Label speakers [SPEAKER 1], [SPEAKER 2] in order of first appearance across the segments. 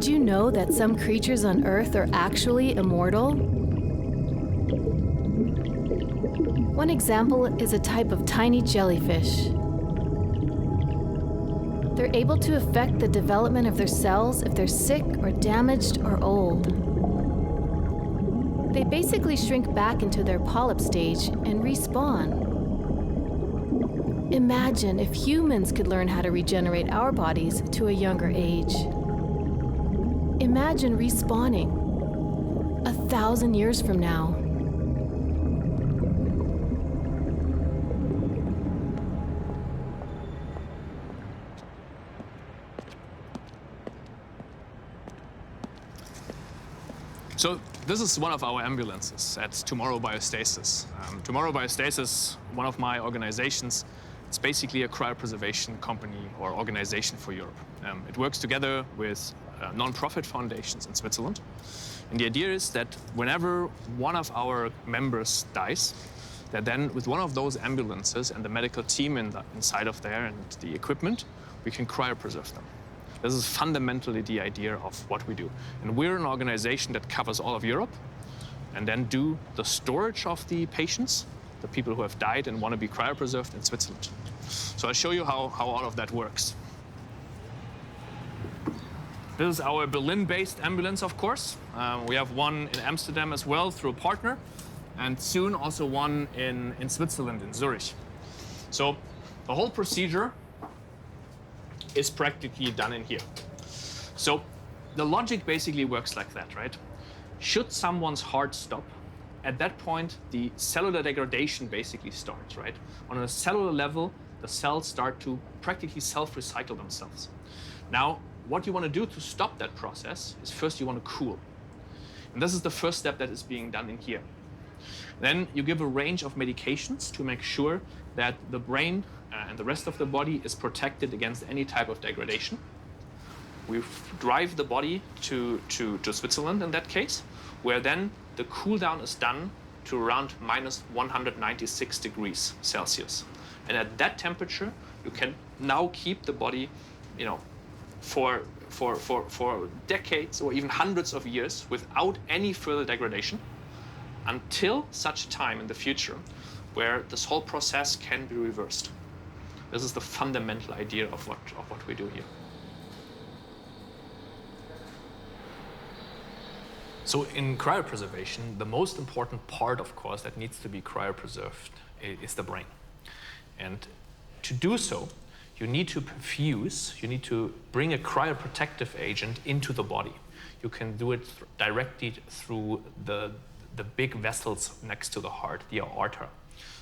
[SPEAKER 1] Did you know that some creatures on Earth are actually immortal? One example is a type of tiny jellyfish. They're able to affect the development of their cells if they're sick or damaged or old. They basically shrink back into their polyp stage and respawn. Imagine if humans could learn how to regenerate our bodies to a younger age. Imagine respawning 1,000 years from now.
[SPEAKER 2] So this is one of our ambulances at Tomorrow Biostasis. Tomorrow Biostasis, one of my organizations, it's basically a cryopreservation company or organization for Europe. It works together with non-profit foundations in Switzerland. And the idea is that whenever one of our members dies, that then with one of those ambulances and the medical team inside of there and the equipment, we can cryopreserve them. This is fundamentally the idea of what we do. And we're an organization that covers all of Europe and then do the storage of the patients, the people who have died and want to be cryopreserved in Switzerland. So I'll show you how all of that works. This is our Berlin-based ambulance, of course. We have one in Amsterdam as well through a partner, and soon also one in Switzerland, in Zurich. So the whole procedure is practically done in here. So the logic basically works like that, right? Should someone's heart stop, at that point, the cellular degradation basically starts, right? On a cellular level, the cells start to practically self-recycle themselves. Now, what you want to do to stop that process is first you want to cool. And this is the first step that is being done in here. Then you give a range of medications to make sure that the brain and the rest of the body is protected against any type of degradation. We drive the body to Switzerland in that case, where then the cool down is done to around minus 196 degrees Celsius. And at that temperature, you can now keep the body, for decades or even hundreds of years without any further degradation until such time in the future where this whole process can be reversed. This is the fundamental idea of what we do here. So in cryopreservation, the most important part, of course, that needs to be cryopreserved is the brain. And to do so, you need to perfuse, you need to bring a cryoprotective agent into the body. You can do it directly through the big vessels next to the heart, the aorta.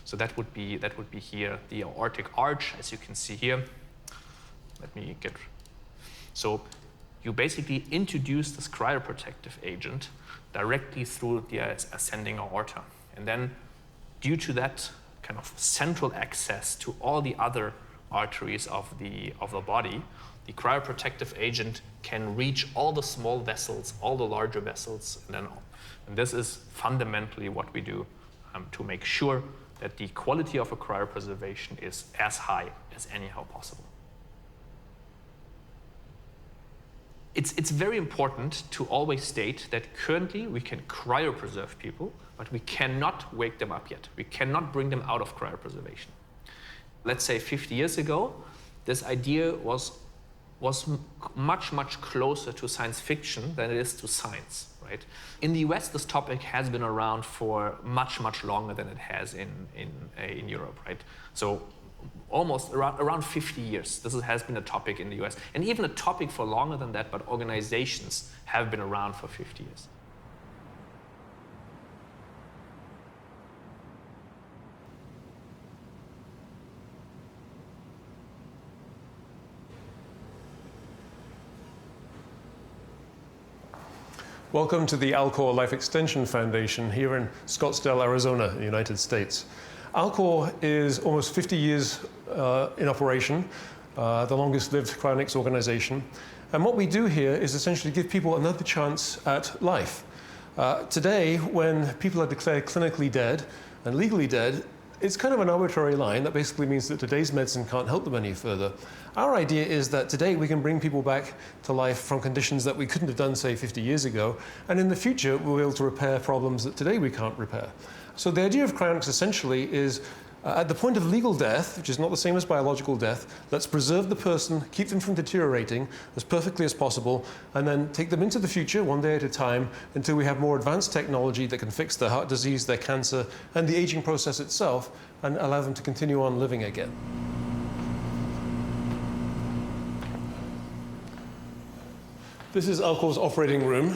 [SPEAKER 2] So that would be here, the aortic arch, as you can see here. So you basically introduce this cryoprotective agent directly through the ascending aorta. And then due to that kind of central access to all the other arteries of the body, the cryoprotective agent can reach all the small vessels, all the larger vessels, and this is fundamentally what we do to make sure that the quality of a cryopreservation is as high as anyhow possible. It's very important to always state that currently we can cryopreserve people, but we cannot wake them up yet. We cannot bring them out of cryopreservation. Let's say 50 years ago, this idea was much closer to science fiction than it is to science, right? In the US, this topic has been around for much longer than it has in Europe, right? So almost around 50 years, this has been a topic in the US. And even a topic for longer than that, but organizations have been around for 50 years.
[SPEAKER 3] Welcome to the Alcor Life Extension Foundation here in Scottsdale, Arizona, in the United States. Alcor is almost 50 years in operation, the longest-lived cryonics organization. And what we do here is essentially give people another chance at life. Today, when people are declared clinically dead and legally dead, It's kind of an arbitrary line that basically means that today's medicine can't help them any further. Our idea is that today we can bring people back to life from conditions that we couldn't have done, say, 50 years ago, and in the future we'll be able to repair problems that today we can't repair. So the idea of cryonics essentially is at the point of legal death, which is not the same as biological death, let's preserve the person, keep them from deteriorating as perfectly as possible, and then take them into the future one day at a time until we have more advanced technology that can fix their heart disease, their cancer, and the aging process itself, and allow them to continue on living again. This is Alcor's operating room.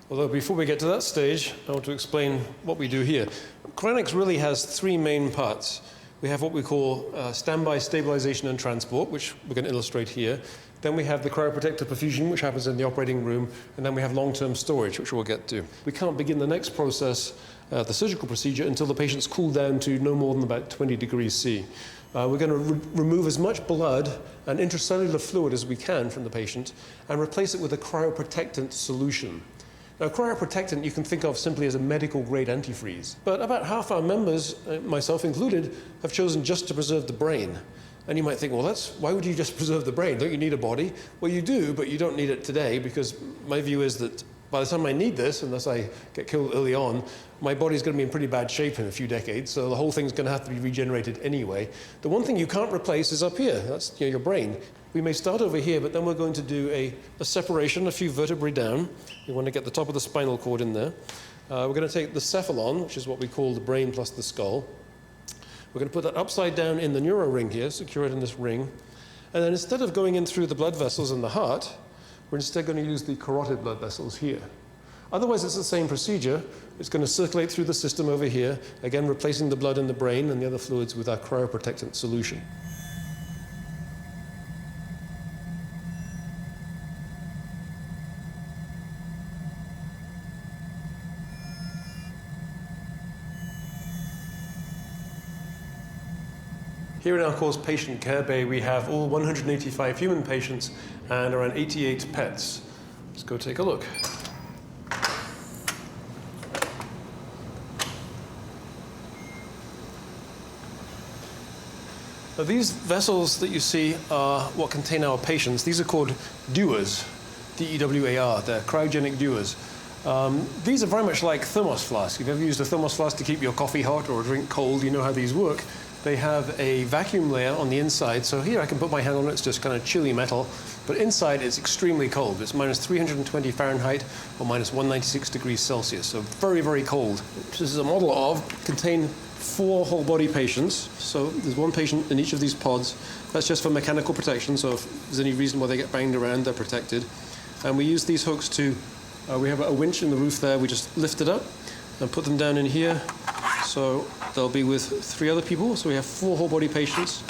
[SPEAKER 3] Although before we get to that stage, I want to explain what we do here. Cryonics really has three main parts. We have what we call standby stabilization and transport, which we're going to illustrate here. Then we have the cryoprotective perfusion, which happens in the operating room. And then we have long-term storage, which we'll get to. We can't begin the next process, the surgical procedure, until the patient's cooled down to no more than about 20 degrees C. We're going to remove as much blood and intracellular fluid as we can from the patient and replace it with a cryoprotectant solution. Now, cryoprotectant you can think of simply as a medical-grade antifreeze. But about half our members, myself included, have chosen just to preserve the brain. And you might think, well, why would you just preserve the brain? Don't you need a body? Well, you do, but you don't need it today, because my view is that by the time I need this, unless I get killed early on, my body's going to be in pretty bad shape in a few decades, so the whole thing's going to have to be regenerated anyway. The one thing you can't replace is up here. That's your brain. We may start over here, but then we're going to do a separation, a few vertebrae down. You want to get the top of the spinal cord in there. We're going to take the cephalon, which is what we call the brain plus the skull. We're going to put that upside down in the neuroring here, secure it in this ring. And then instead of going in through the blood vessels in the heart, we're instead going to use the carotid blood vessels here. Otherwise, it's the same procedure. It's going to circulate through the system over here, again replacing the blood in the brain and the other fluids with our cryoprotectant solution. Here in Alcor's patient care bay, we have all 185 human patients and around 88 pets. Let's go take a look. Now, these vessels that you see are what contain our patients. These are called dewars, D-E-W-A-R. They're cryogenic dewars. These are very much like thermos flasks. If you've ever used a thermos flask to keep your coffee hot or a drink cold, you know how these work. They have a vacuum layer on the inside. So here I can put my hand on it. It's just kind of chilly metal. But inside it's extremely cold. It's minus 320 Fahrenheit or minus 196 degrees Celsius. So very, very cold. This is a model of contain 4 whole body patients. So there's 1 patient in each of these pods. That's just for mechanical protection. So if there's any reason why they get banged around, they're protected. And we use these hooks to, we have a winch in the roof there. We just lift it up and put them down in here. So they'll be with 3 other people. So we have 4 whole body patients.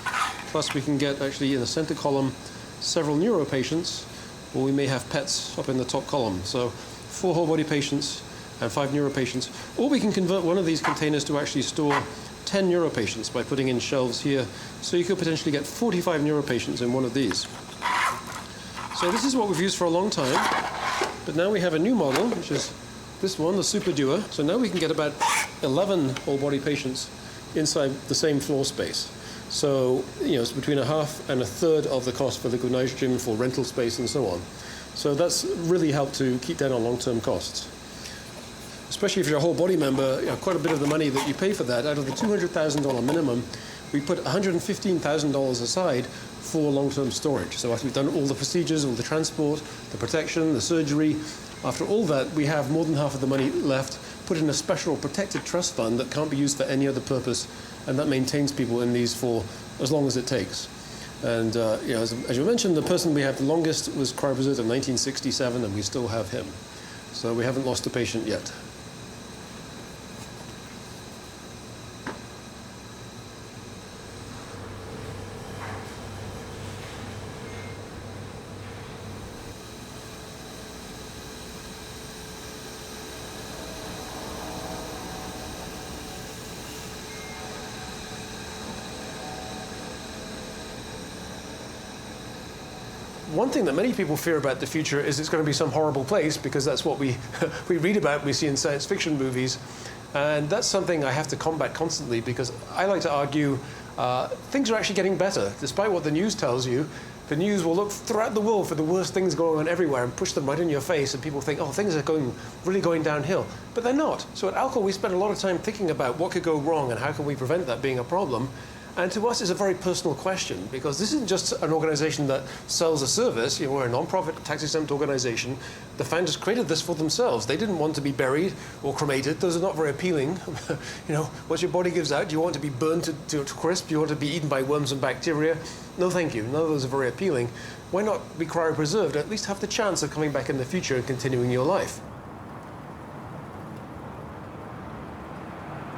[SPEAKER 3] Plus we can get actually in the center column several neuro patients, or we may have pets up in the top column. So 4 whole body patients and 5 neuro patients. Or we can convert one of these containers to actually store 10 neuro patients by putting in shelves here. So you could potentially get 45 neuro patients in one of these. So this is what we've used for a long time. But now we have a new model, which is this one, the Super Dewar. So now we can get about 11 whole body patients inside the same floor space. So, it's between a half and a third of the cost for liquid nitrogen, for rental space, and so on. So that's really helped to keep down on long-term costs. Especially if you're a whole body member, quite a bit of the money that you pay for that, out of the $200,000 minimum, we put $115,000 aside for long-term storage. So after we've done all the procedures, all the transport, the protection, the surgery, after all that, we have more than half of the money left, put in a special protected trust fund that can't be used for any other purpose, and that maintains people in these for as long as it takes. And as you mentioned, the person we have the longest was cryopreserved in 1967, and we still have him. So we haven't lost a patient yet. one thing that many people fear about the future is it's going to be some horrible place, because that's what we, we read about, we see in science fiction movies. And that's something I have to combat constantly, because I like to argue things are actually getting better. Despite what the news tells you, the news will look throughout the world for the worst things going on everywhere and push them right in your face, and people think, oh, things are really going downhill. But they're not. So at Alcor, we spend a lot of time thinking about what could go wrong and how can we prevent that being a problem. And to us, it's a very personal question, because this isn't just an organization that sells a service. You know, we're a non-profit, tax-exempt organization. The founders created this for themselves. They didn't want to be buried or cremated. Those are not very appealing. You know, once your body gives out, do you want to be burned to crisp? Do you want to be eaten by worms and bacteria? No, thank you. None of those are very appealing. Why not be cryopreserved, at least have the chance of coming back in the future and continuing your life?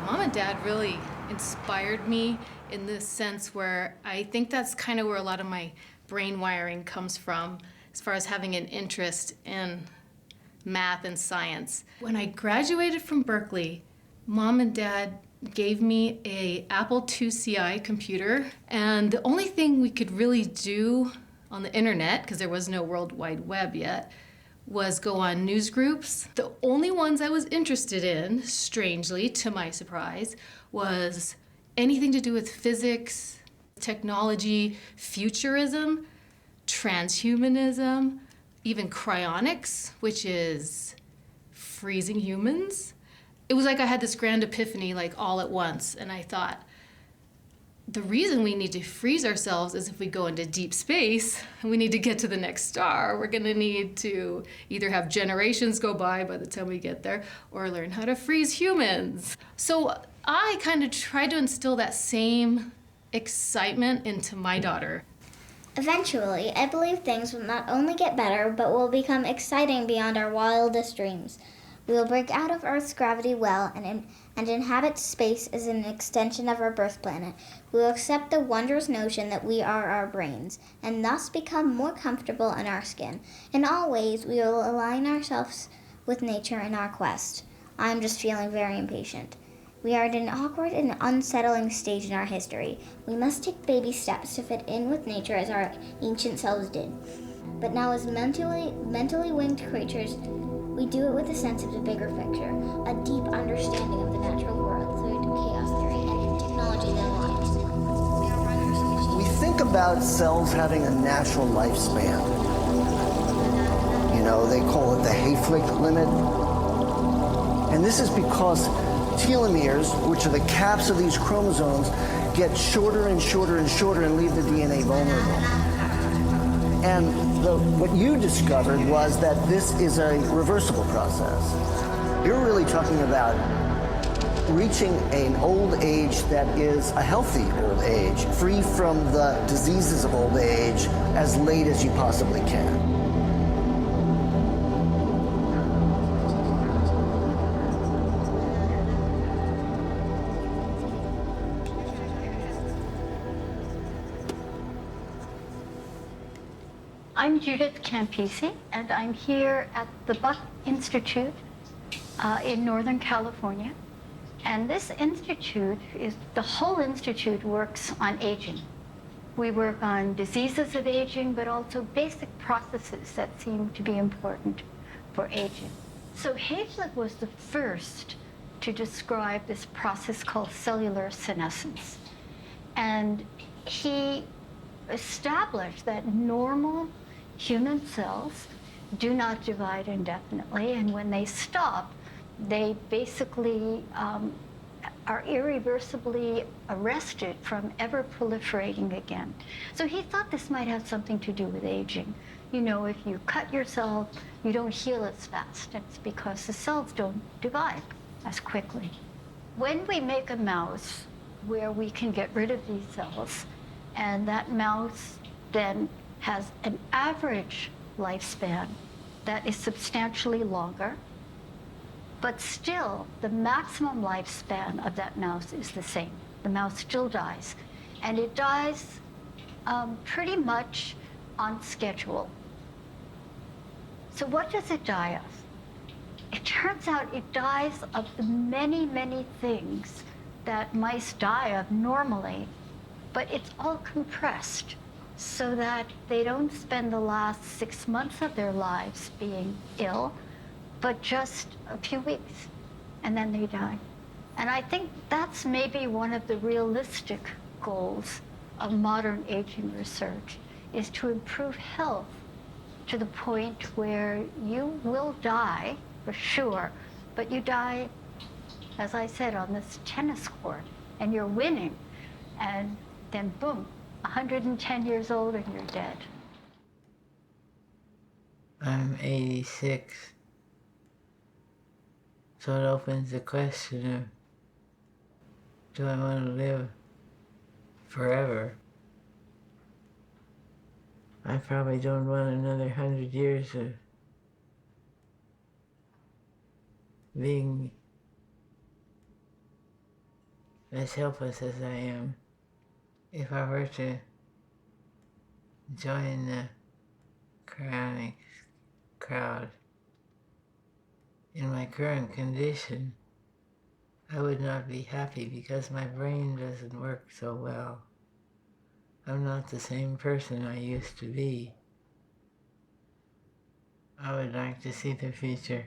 [SPEAKER 1] Mom and Dad really inspired me in the sense where I think that's kind of where a lot of my brain wiring comes from, as far as having an interest in math and science. When I graduated from Berkeley, Mom and Dad gave me an Apple IIci computer, and the only thing we could really do on the internet, because there was no World Wide Web yet, was go on news groups. The only ones I was interested in, strangely, to my surprise, was anything to do with physics, technology, futurism, transhumanism, even cryonics, which is freezing humans. It was like I had this grand epiphany, like, all at once, and I thought, the reason we need to freeze ourselves is if we go into deep space and we need to get to the next star, we're gonna need to either have generations go by the time we get there, or learn how to freeze humans. So I kind of tried to instill that same excitement into my daughter.
[SPEAKER 4] Eventually, I believe things will not only get better, but will become exciting beyond our wildest dreams. We will break out of Earth's gravity well and inhabit space as an extension of our birth planet. We will accept the wondrous notion that we are our brains, and thus become more comfortable in our skin. In all ways, we will align ourselves with nature in our quest. I am just feeling very impatient. We are at an awkward and unsettling stage in our history. We must take baby steps to fit in with nature as our ancient selves did. But now as mentally winged creatures, we do it with a sense of the bigger picture, a deep understanding of the natural world through chaos theory and technology that aligns. We are runners of machines.
[SPEAKER 5] We think about cells having a natural lifespan. You know, they call it the Hayflick limit. And this is because telomeres, which are the caps of these chromosomes, get shorter and shorter and shorter and leave the DNA vulnerable. And what you discovered was that this is a reversible process. You're really talking about reaching an old age that is a healthy old age, free from the diseases of old age as late as you possibly can.
[SPEAKER 6] I'm Judith Campisi, and I'm here at the Buck Institute in Northern California. And this institute the whole institute works on aging. We work on diseases of aging, but also basic processes that seem to be important for aging. So Hayflick was the first to describe this process called cellular senescence. And he established that normal human cells do not divide indefinitely, and when they stop, they basically are irreversibly arrested from ever proliferating again. So he thought this might have something to do with aging. You know, if you cut yourself, you don't heal as fast. It's because the cells don't divide as quickly. When we make a mouse where we can get rid of these cells, and that mouse then has an average lifespan that is substantially longer, but still the maximum lifespan of that mouse is the same. The mouse still dies, and it dies pretty much on schedule. So what does it die of? It turns out it dies of the many, many things that mice die of normally, but it's all compressed. so that they don't spend the last 6 months of their lives being ill, but just a few weeks, and then they die. And I think that's maybe one of the realistic goals of modern aging research, is to improve health to the point where you will die, for sure, but you die, as I said, on this tennis court, and you're winning, and then boom, 110 years old and you're dead.
[SPEAKER 7] I'm 86, so it opens the question of, do I want to live forever? I probably don't want another 100 years of being as helpless as I am. If I were to join the cryonics crowd in my current condition, I would not be happy because my brain doesn't work so well. I'm not the same person I used to be. I would like to see the future.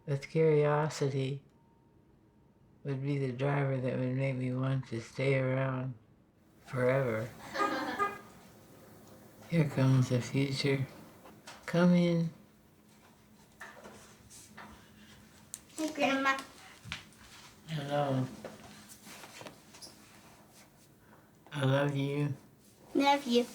[SPEAKER 7] But curiosity would be the driver that would make me want to stay around forever. Here comes the future. Come in.
[SPEAKER 4] Hey, Grandma.
[SPEAKER 7] Hello. I love you.
[SPEAKER 4] Love you.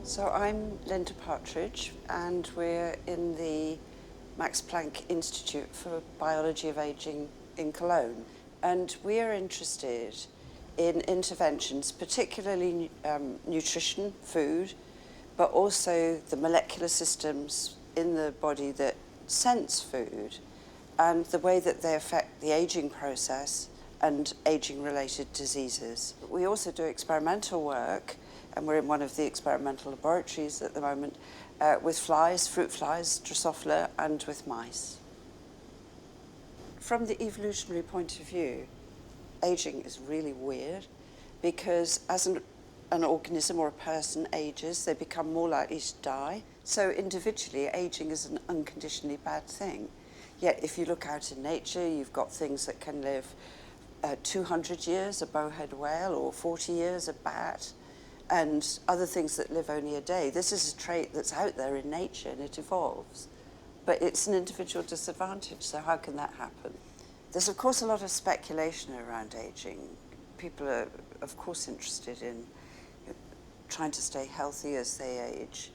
[SPEAKER 8] So I'm Linda Partridge, and we're in the Max Planck Institute for Biology of Aging in Cologne. And we are interested in interventions, particularly nutrition, food, but also the molecular systems in the body that sense food and the way that they affect the aging process and aging-related diseases. We also do experimental work, and we're in one of the experimental laboratories at the moment, with flies, fruit flies, Drosophila, and with mice. From the evolutionary point of view, aging is really weird, because as an organism or a person ages, they become more likely to die. So individually, aging is an unconditionally bad thing. Yet if you look out in nature, you've got things that can live 200 years, a bowhead whale, or 40 years, a bat, and other things that live only a day. This is a trait that's out there in nature and it evolves. But it's an individual disadvantage, so how can that happen? There's of course a lot of speculation around aging. People are of course interested in trying to stay healthy as they age,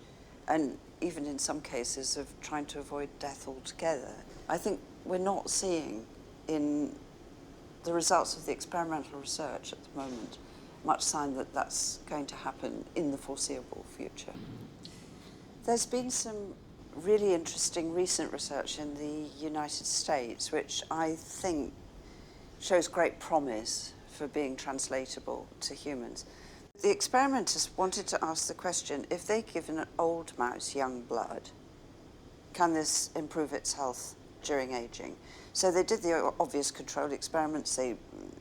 [SPEAKER 8] and even in some cases of trying to avoid death altogether. I think we're not seeing in the results of the experimental research at the moment much sign that that's going to happen in the foreseeable future. There's been some really interesting recent research in the United States, which I think shows great promise for being translatable to humans. The experimenters wanted to ask the question, if they give an old mouse young blood, can this improve its health during aging? So they did the obvious control experiments. They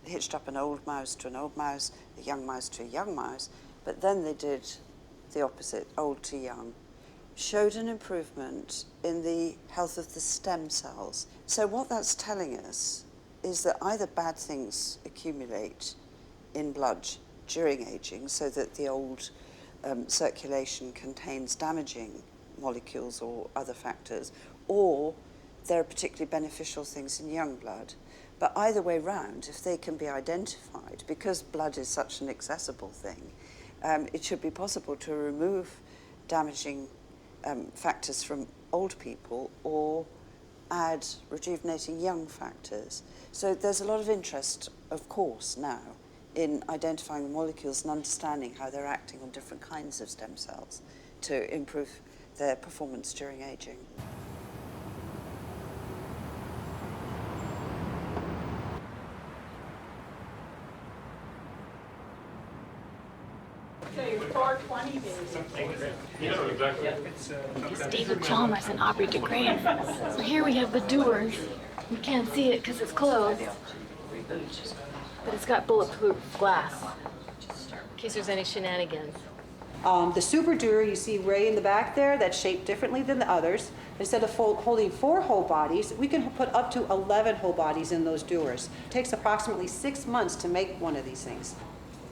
[SPEAKER 8] hitched up an old mouse to an old mouse, a young mouse to a young mouse, but then they did the opposite, old to young. Showed an improvement in the health of the stem cells. So what that's telling us is that either bad things accumulate in blood during aging, so that the old circulation contains damaging molecules or other factors, or there are particularly beneficial things in young blood. But either way round, if they can be identified, because blood is such an accessible thing, it should be possible to remove damaging factors from old people or add rejuvenating young factors. So there's a lot of interest, of course, now in identifying the molecules and understanding how they're acting on different kinds of stem cells to improve their performance during aging.
[SPEAKER 9] It's David Chalmers and Aubrey de Grey. So here we have the doers. You can't see it because it's closed. But it's got bulletproof glass. In case there's any shenanigans.
[SPEAKER 10] The super doer you see way in the back there, that's shaped differently than the others. Instead of holding 4 whole bodies, we can put up to 11 whole bodies in those doers. It takes approximately 6 months to make one of these things.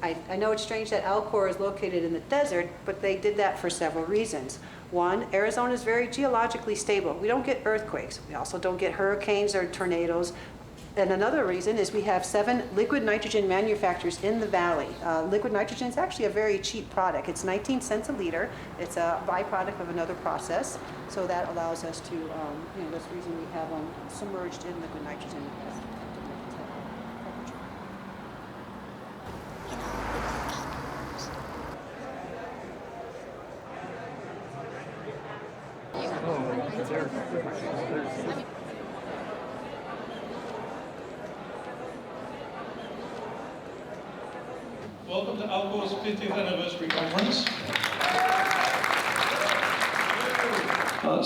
[SPEAKER 10] I know it's strange that Alcor is located in the desert, but they did that for several reasons. One, Arizona is very geologically stable. We don't get earthquakes. We also don't get hurricanes or tornadoes. And another reason is we have 7 liquid nitrogen manufacturers in the valley. Liquid nitrogen is actually a very cheap product. It's 19 cents a liter. It's a byproduct of another process. So that allows us to, that's the reason we have them submerged in liquid nitrogen.
[SPEAKER 11] Welcome to Alcor's 50th anniversary conference.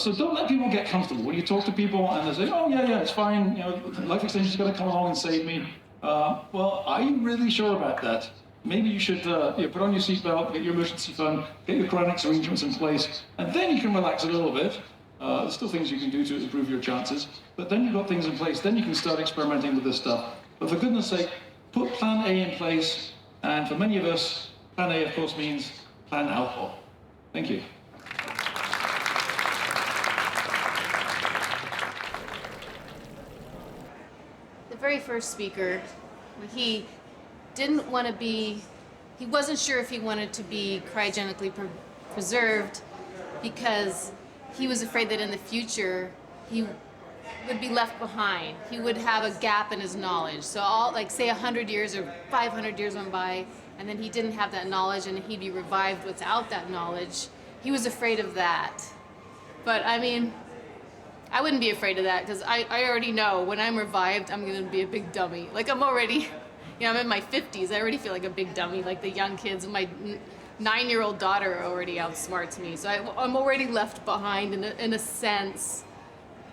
[SPEAKER 11] So don't let people get comfortable. When you talk to people and they say, oh yeah, it's fine, life extension is going to come along and save me. Well, are you really sure about that? Maybe you should put on your seatbelt, get your emergency fund, get your cryonics arrangements in place, and then you can relax a little bit. There's still things you can do to improve your chances, but then you've got things in place, then you can start experimenting with this stuff. But for goodness sake, put plan A in place, and for many of us, plan A, of course, means plan alcohol. Thank you.
[SPEAKER 1] The very first speaker, he didn't want to be, he wasn't sure if he wanted to be cryogenically preserved because he was afraid that in the future he would be left behind. He would have a gap in his knowledge. So say 100 years or 500 years went by and then he didn't have that knowledge and he'd be revived without that knowledge. He was afraid of that. But I mean, I wouldn't be afraid of that because I already know when I'm revived, I'm gonna be a big dummy. Like I'm already, I'm in my 50s. I already feel like a big dummy, like the young kids. My 9-year-old daughter already outsmarts me. So I'm already left behind in a sense,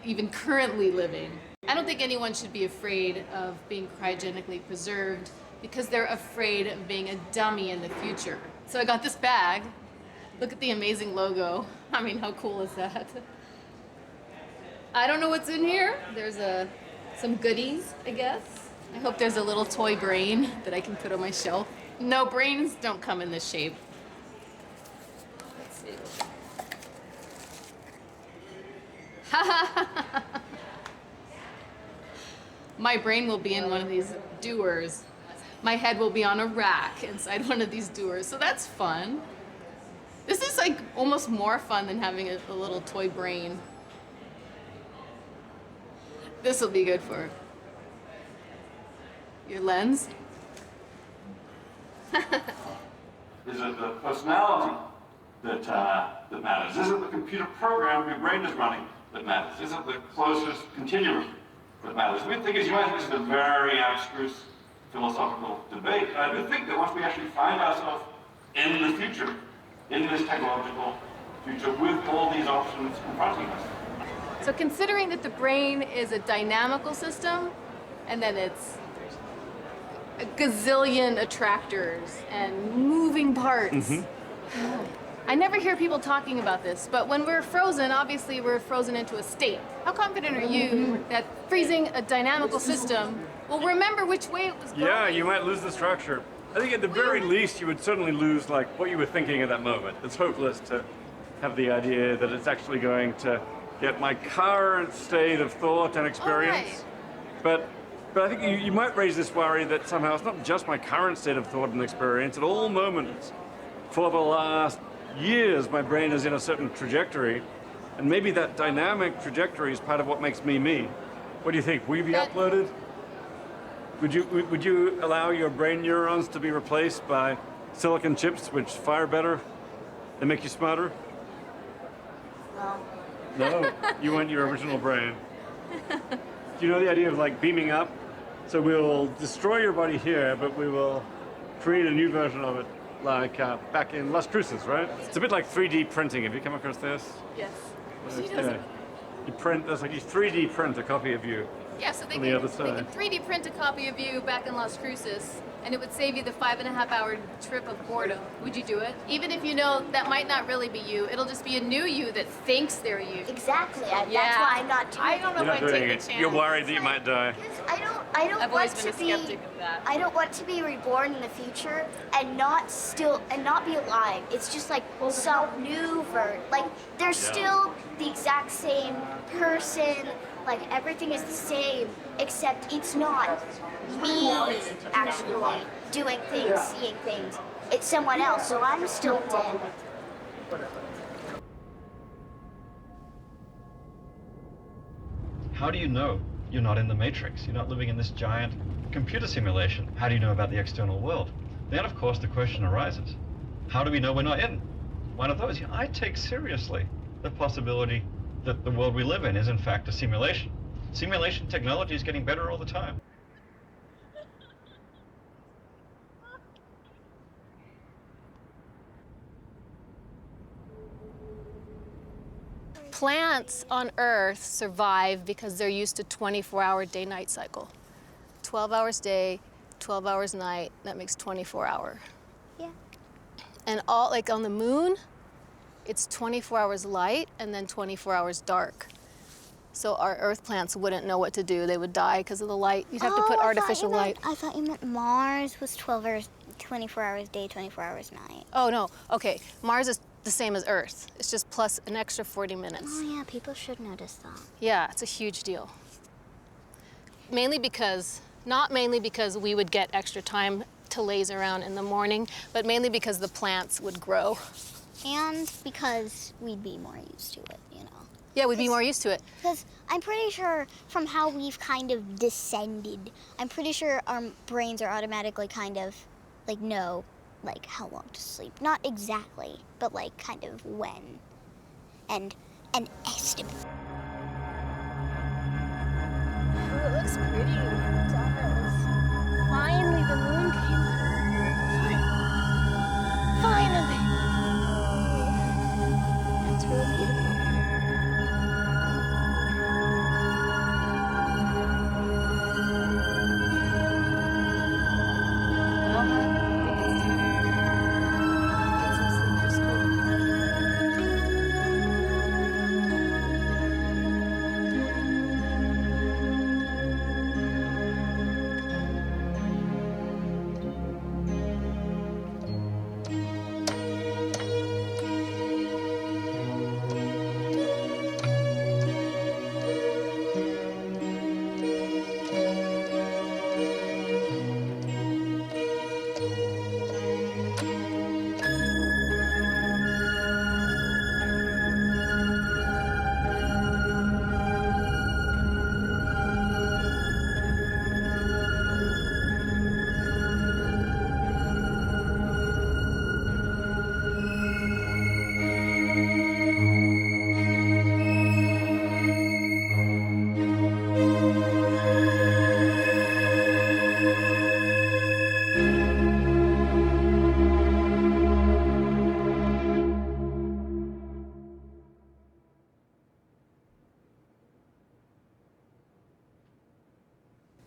[SPEAKER 1] even currently living. I don't think anyone should be afraid of being cryogenically preserved because they're afraid of being a dummy in the future. So I got this bag. Look at the amazing logo. I mean, how cool is that? I don't know what's in here. There's some goodies, I guess. I hope there's a little toy brain that I can put on my shelf. No, brains don't come in this shape. Let's see. My brain will be in one of these doers. My head will be on a rack inside one of these doers, so that's fun. This is like almost more fun than having a little toy brain. This will be good for your lens.
[SPEAKER 12] Is it the personality that matters? Is it the computer program your brain is running that matters? Is it the closest continuum that matters? The thing is, you might think this is a very abstruse philosophical debate. I do think that once we actually find ourselves in the future, in this technological future, with all these options confronting us.
[SPEAKER 1] So considering that the brain is a dynamical system, and then it's a gazillion attractors and moving parts. I never hear people talking about this, but when we're frozen, obviously we're frozen into a state. How confident are you that freezing a dynamical system will remember which way it was going?
[SPEAKER 13] Yeah, you might lose the structure. I think at the very least you would certainly lose like what you were thinking at that moment. It's hopeless to have the idea that it's actually going to get my current state of thought and experience. But I think you might raise this worry that somehow it's not just my current state of thought and experience. At all moments, for the last years, my brain is in a certain trajectory, and maybe that dynamic trajectory is part of what makes me me. What do you think? Will you be uploaded? Would you allow your brain neurons to be replaced by silicon chips which fire better and make you smarter? No, you want your original brain. Do you know the idea of like beaming up? So we'll destroy your body here, but we will create a new version of it like back in Las Cruces, right? It's a bit like 3D printing. Have you come across this?
[SPEAKER 9] Yes.
[SPEAKER 13] Yeah. You print, that's like you 3D print a copy of you.
[SPEAKER 1] Yeah, so they
[SPEAKER 13] on the other
[SPEAKER 1] can
[SPEAKER 13] side.
[SPEAKER 1] 3D print a copy of you back in Las Cruces, and it would save you the 5.5-hour trip of boredom. Would you do it? Even if you know that might not really be you, it'll just be a new you that thinks they're you.
[SPEAKER 14] Exactly. That's why I'm not doing it.
[SPEAKER 1] I don't know
[SPEAKER 13] You're
[SPEAKER 1] if
[SPEAKER 13] not
[SPEAKER 1] I'd
[SPEAKER 13] doing
[SPEAKER 1] take
[SPEAKER 13] it.
[SPEAKER 1] the chance.
[SPEAKER 13] You're worried that you might die.
[SPEAKER 14] I don't
[SPEAKER 1] I've
[SPEAKER 14] want
[SPEAKER 1] always been
[SPEAKER 14] to
[SPEAKER 1] a
[SPEAKER 14] be.
[SPEAKER 1] skeptic of that.
[SPEAKER 14] I don't want to be reborn in the future and not be alive. It's just like some new like they're still the exact same person. Like everything is the same, except it's not me actually doing things, seeing things. It's someone else. So I'm still dead.
[SPEAKER 15] How do you know you're not in the Matrix? You're not living in this giant computer simulation. How do you know about the external world? Then, of course, the question arises, how do we know we're not in one of those? I take seriously the possibility that the world we live in is, in fact, a simulation. Simulation technology is getting better all the time.
[SPEAKER 1] Plants on Earth survive because they're used to 24-hour day-night cycle. 12 hours day, 12 hours night, that makes 24-hour.
[SPEAKER 4] Yeah.
[SPEAKER 1] And all, like on the moon, it's 24 hours light and then 24 hours dark. So our Earth plants wouldn't know what to do. They would die because of the light. You'd have to put artificial light.
[SPEAKER 4] I thought you meant Mars was 24 hours day, 24 hours night.
[SPEAKER 1] Oh, no. Okay. Mars is the same as Earth. It's just plus an extra 40 minutes.
[SPEAKER 4] Oh, yeah, people should notice that.
[SPEAKER 1] Yeah, it's a huge deal. Not mainly because we would get extra time to laze around in the morning, but mainly because the plants would grow.
[SPEAKER 4] And because we'd be more used to it, you know.
[SPEAKER 1] Yeah, we'd be more used to it.
[SPEAKER 4] Because I'm pretty sure from how we've kind of descended, I'm pretty sure our brains are automatically kind of like know like how long to sleep. Not exactly, but like kind of when. And an estimate.
[SPEAKER 9] Oh, it looks pretty. It does. Finally, the moon came out. Finally.
[SPEAKER 4] That's really beautiful.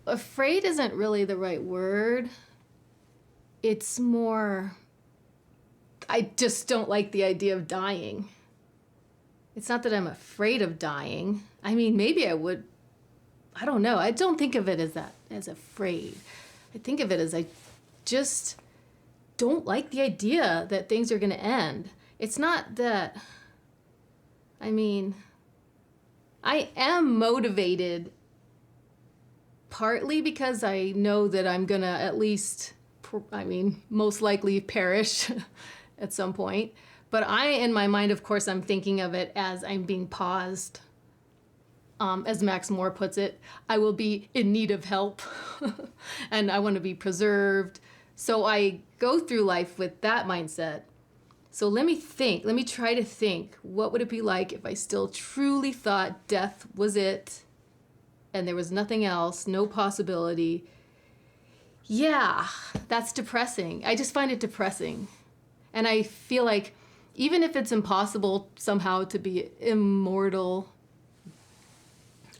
[SPEAKER 1] Afraid isn't really the right word. It's more, I just don't like the idea of dying. It's not that I'm afraid of dying. I mean, maybe I would, I don't know. I don't think of it as that, as afraid. I think of it as I just don't like the idea that things are gonna end. It's not that, I mean, I am motivated partly because I know that I'm gonna at least, most likely perish at some point. But in my mind, of course, I'm thinking of it as I'm being paused. As Max Moore puts it, I will be in need of help and I want to be preserved. So I go through life with that mindset. So let me try to think, what would it be like if I still truly thought death was it and there was nothing else, no possibility? Yeah, that's depressing. I just find it depressing. And I feel like even if it's impossible somehow to be immortal,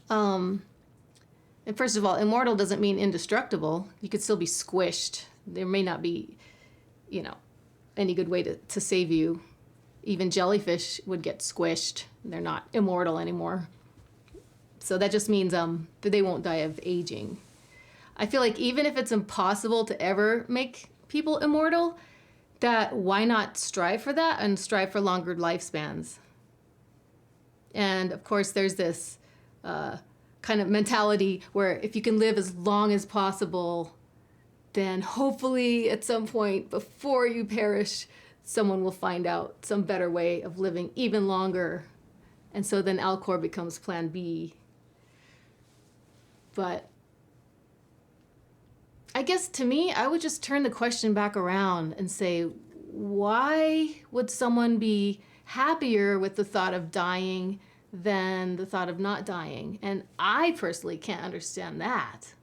[SPEAKER 1] and first of all, immortal doesn't mean indestructible. You could still be squished. There may not be, you know, any good way to save you. Even jellyfish would get squished. They're not immortal anymore. So that just means that they won't die of aging. I feel like even if it's impossible to ever make people immortal, that why not strive for that and strive for longer lifespans? And of course, there's this kind of mentality where if you can live as long as possible, then hopefully at some point before you perish, someone will find out some better way of living even longer. And so then Alcor becomes plan B. But I guess to me, I would just turn the question back around and say, why would someone be happier with the thought of dying than the thought of not dying? And I personally can't understand that.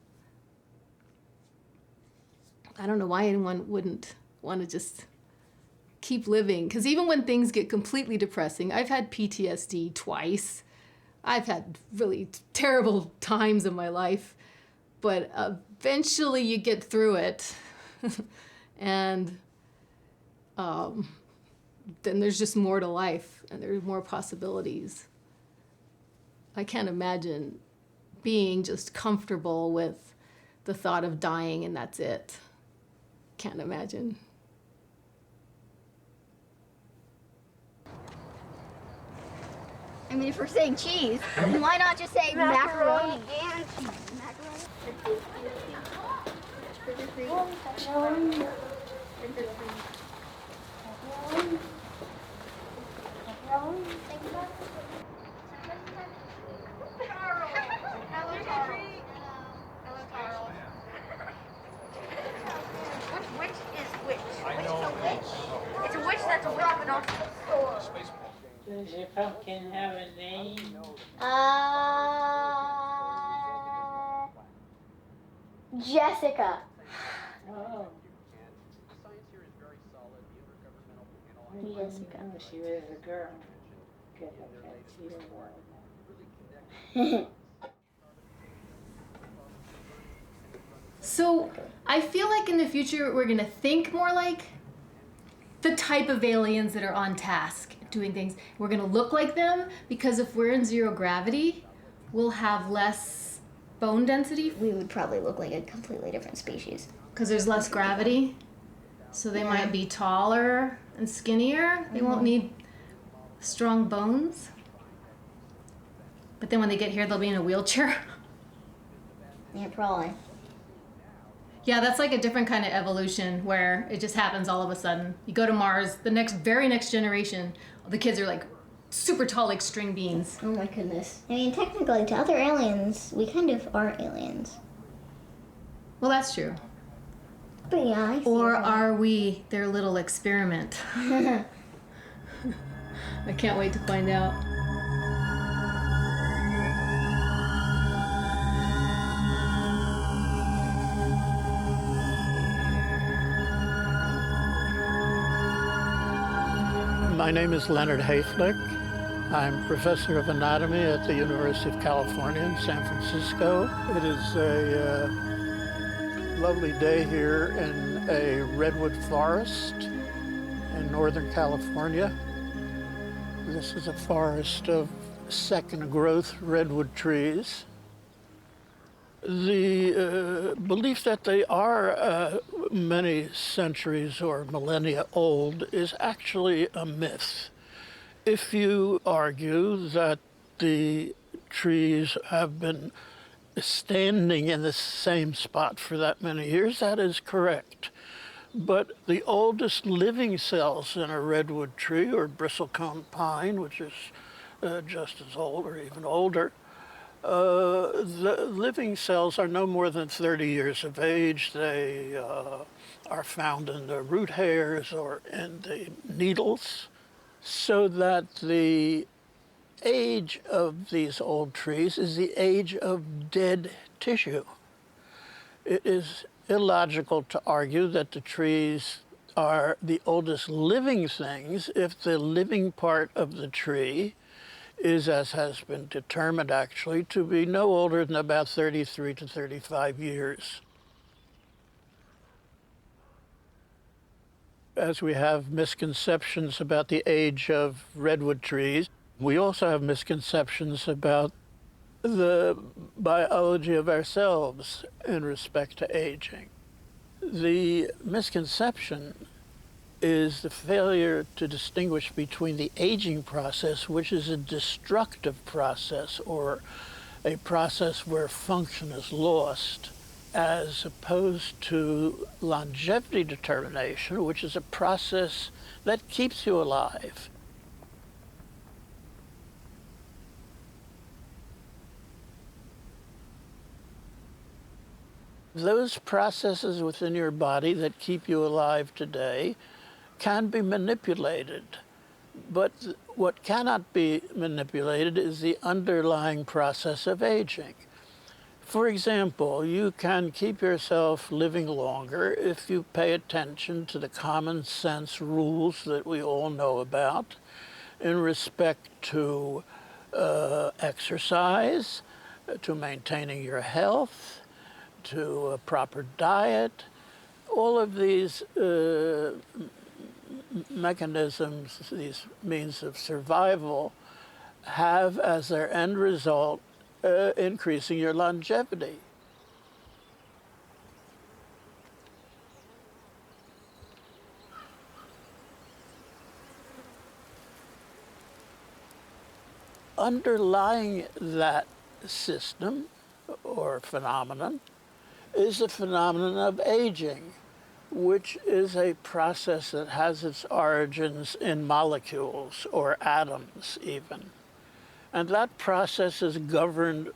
[SPEAKER 1] I don't know why anyone wouldn't want to just keep living. Because even when things get completely depressing, I've had PTSD twice. I've had really terrible times in my life. But eventually you get through it. And then there's just more to life and there's more possibilities. I can't imagine being just comfortable with the thought of dying and that's it. Can't imagine.
[SPEAKER 14] I mean, if we're saying cheese, then why not just say macaroni and cheese? Macaroni.
[SPEAKER 16] Which is which? Which is a witch? It's a witch that's a witch, but also a store.
[SPEAKER 7] Does your pumpkin have a name?
[SPEAKER 14] Jessica.
[SPEAKER 7] Oh.
[SPEAKER 14] Jessica.
[SPEAKER 7] Oh, she was a girl. Good,
[SPEAKER 1] So I feel like in the future we're gonna think more like the type of aliens that are on task doing things. We're gonna look like them because if we're in zero gravity, we'll have less bone density.
[SPEAKER 4] We would probably look like a completely different species.
[SPEAKER 1] Because there's less gravity. So they might be taller and skinnier. They won't need strong bones. But then when they get here, they'll be in a wheelchair.
[SPEAKER 4] Yeah, probably.
[SPEAKER 1] Yeah, that's like a different kind of evolution where it just happens all of a sudden. You go to Mars, the very next generation, the kids are like super tall, like string beans.
[SPEAKER 4] Oh my goodness. I mean, technically, to other aliens, we kind of are aliens.
[SPEAKER 1] Well, that's true.
[SPEAKER 4] But yeah, I see
[SPEAKER 1] Or
[SPEAKER 4] that.
[SPEAKER 1] are we their little experiment? I can't wait to find out.
[SPEAKER 17] My name is Leonard Hayflick. I'm professor of anatomy at the University of California in San Francisco. It is a lovely day here in a redwood forest in Northern California. This is a forest of second growth redwood trees. The belief that they are many centuries or millennia old is actually a myth. If you argue that the trees have been standing in the same spot for that many years, that is correct. But the oldest living cells in a redwood tree or bristlecone pine, which is just as old or even older, the living cells are no more than 30 years of age. They are found in the root hairs or in the needles, so that the age of these old trees is the age of dead tissue. It is illogical to argue that the trees are the oldest living things if the living part of the tree is, as has been determined actually, to be no older than about 33 to 35 years. As we have misconceptions about the age of redwood trees, we also have misconceptions about the biology of ourselves in respect to aging. The misconception is the failure to distinguish between the aging process, which is a destructive process or a process where function is lost, as opposed to longevity determination, which is a process that keeps you alive. Those processes within your body that keep you alive today can be manipulated, but what cannot be manipulated is the underlying process of aging. For example, you can keep yourself living longer if you pay attention to the common sense rules that we all know about in respect to exercise, to maintaining your health, to a proper diet. All of these mechanisms, these means of survival, have as their end result increasing your longevity. Underlying that system or phenomenon is the phenomenon of aging, which is a process that has its origins in molecules or atoms even. And that process is governed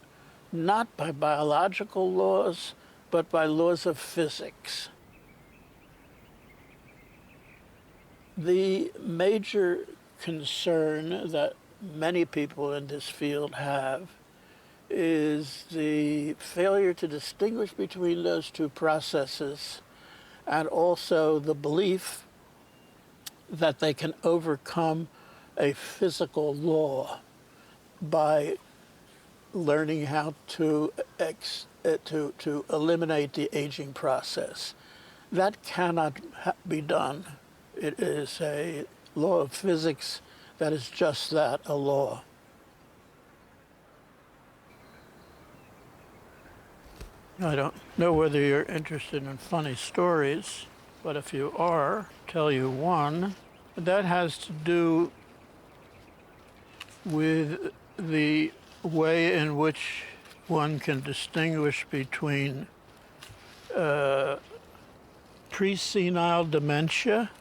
[SPEAKER 17] not by biological laws, but by laws of physics. The major concern that many people in this field have is the failure to distinguish between those two processes, and also the belief that they can overcome a physical law by learning how to eliminate the aging process. That cannot be done. It is a law of physics that is just that, a law. I don't know whether you're interested in funny stories, but if you are, I'll tell you one. That has to do with the way in which one can distinguish between presenile dementia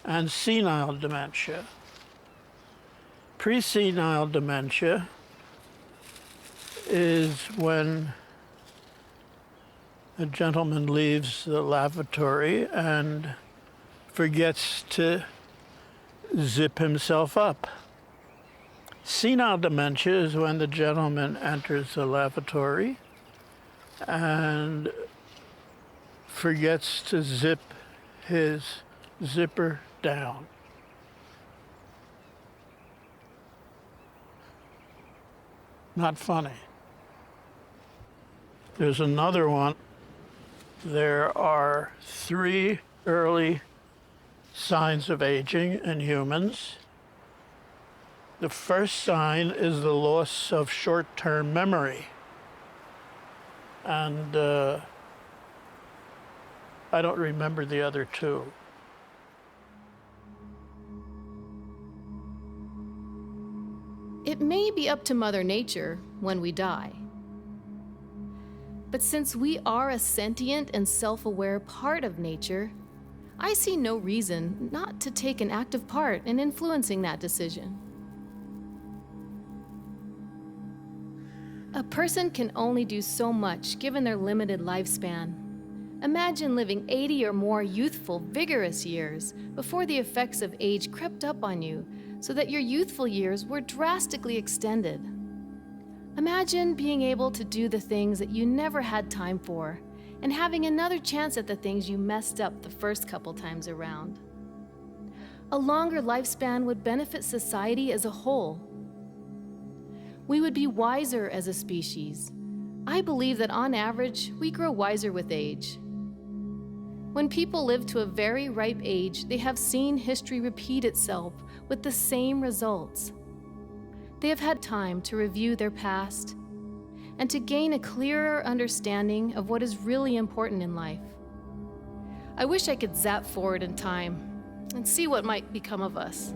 [SPEAKER 17] and senile dementia. Presenile dementia is when a gentleman leaves the lavatory and forgets to zip himself up. Senile dementia is when the gentleman enters the lavatory and forgets to zip his zipper down. Not funny. There's another one. There are 3 early signs of aging in humans. The first sign is the loss of short-term memory. And I don't remember the other 2.
[SPEAKER 1] It may be up to Mother Nature when we die. But since we are a sentient and self-aware part of nature, I see no reason not to take an active part in influencing that decision. A person can only do so much given their limited lifespan. Imagine living 80 or more youthful, vigorous years before the effects of age crept up on you so that your youthful years were drastically extended. Imagine being able to do the things that you never had time for, and having another chance at the things you messed up the first couple times around. A longer lifespan would benefit society as a whole. We would be wiser as a species. I believe that on average, we grow wiser with age. When people live to a very ripe age, they have seen history repeat itself with the same results. They have had time to review their past and to gain a clearer understanding of what is really important in life. I wish I could zap forward in time and see what might become of us.